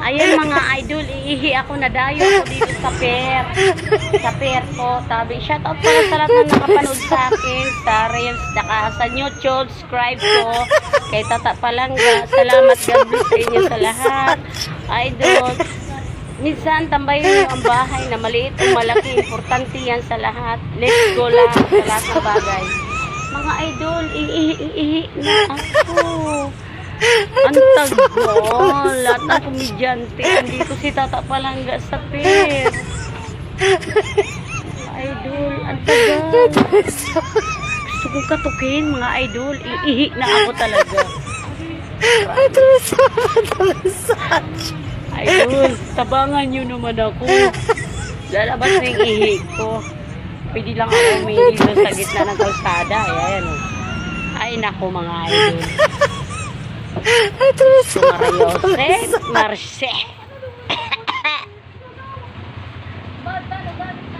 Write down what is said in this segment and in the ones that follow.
Ayan mga idol, iihi ako, nadayo ako dito sa pier. Sa pier ko. Tabi, shoutout pala sa lahat na nakapanood sa akin, sa Reels, saka sa YouTube, subscribe ko. Kay Tata Palangga, salamat, God bless sa inyo sa lahat. Idol, minsan tambayin nyo ang bahay na maliit o malaki, importante yan sa lahat. Let's go lang sa lahat ng bagay. Mga idol, iihi na ako. Ang tagal, lahat ng komedyante andito si Tata Palangga sa pier. Idol, ang tagal. Gusto kong katukin mga idol, iihi na ako talaga. Idol, tabangan nyo naman ako. Lalabas na yung ihi ko. Pwede lang ako umili sa gitna ng kalsada. Ayan, oh. Ay nako mga idol. Marayose, Marce.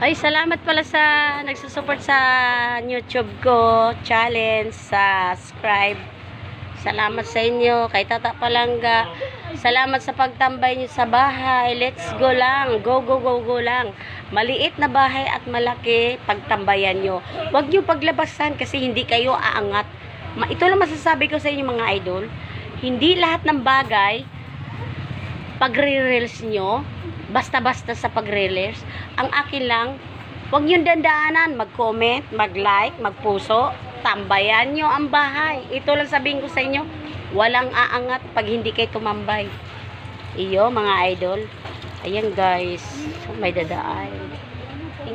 Ay, salamat pala sa nagsusupport sa YouTube ko, challenge, subscribe. Salamat sa inyo, kay Tata Palangga. Salamat sa pagtambay niyo sa bahay. Let's go lang. Go, go, go, go lang. Maliit na bahay at malaki, pagtambayan nyo. Huwag nyo paglabasan kasi hindi kayo aangat. Ito lang masasabi ko sa inyo mga idol. Hindi lahat ng bagay pagre-reels nyo, basta-basta sa pagre-reels. Ang akin lang, huwag nyo dandaanan, mag-comment, mag-like, mag-puso, tambayan nyo ang bahay. Ito lang sabihin ko sa inyo, walang aangat pag hindi kayo tumambay. Iyo mga idol. Ayan guys, may dadaan.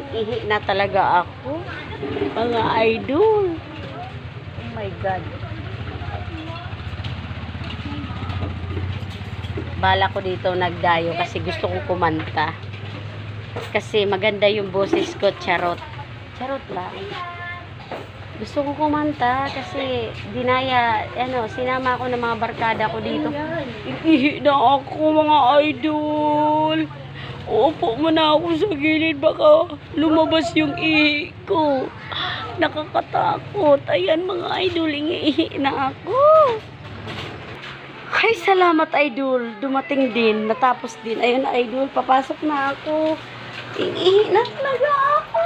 Ihi na talaga ako. Mga idol. Oh my God. Bala ko dito nagdayo kasi gusto kong kumanta. Kasi maganda yung boses ko, charot. Charot lang. Gusto ko kumanta kasi sinama ako ng mga barkada ko dito. Ihi na ako mga idol. Upo muna ako sa gilid, baka lumabas yung ihi ko. Nakakatakot. Ayan mga idol, ihi na ako. Ay, salamat idol. Dumating din, natapos din. Ayun idol, papasok na ako. Ihi na talaga ako.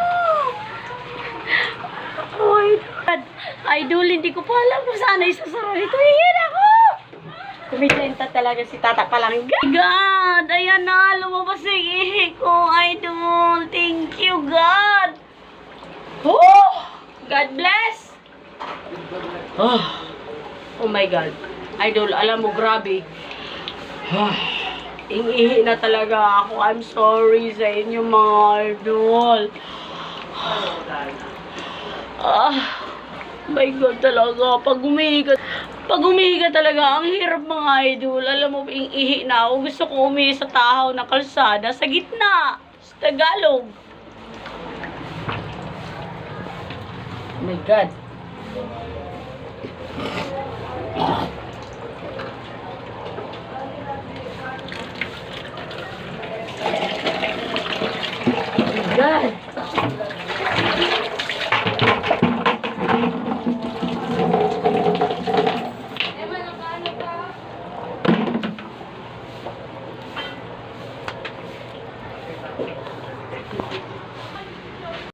Oh my God. Idol, hindi ko pa alam kung saan isasara ito. Ihi na ako. Kumidenta talaga si Tata Palangga. God, ayan na, lumabas yung ihi ko, idol. Thank you, God. Oh, God bless. Oh my God. Idol, alam mo, grabe. Ihi na talaga ako. I'm sorry sa inyo, mga idol. My God talaga. Pag umihi ka talaga, ang hirap mga idol. Alam mo, ihi na ako. Gusto ko umihi sa tahaw na kalsada, sa gitna, sa Tagalog. Oh my God.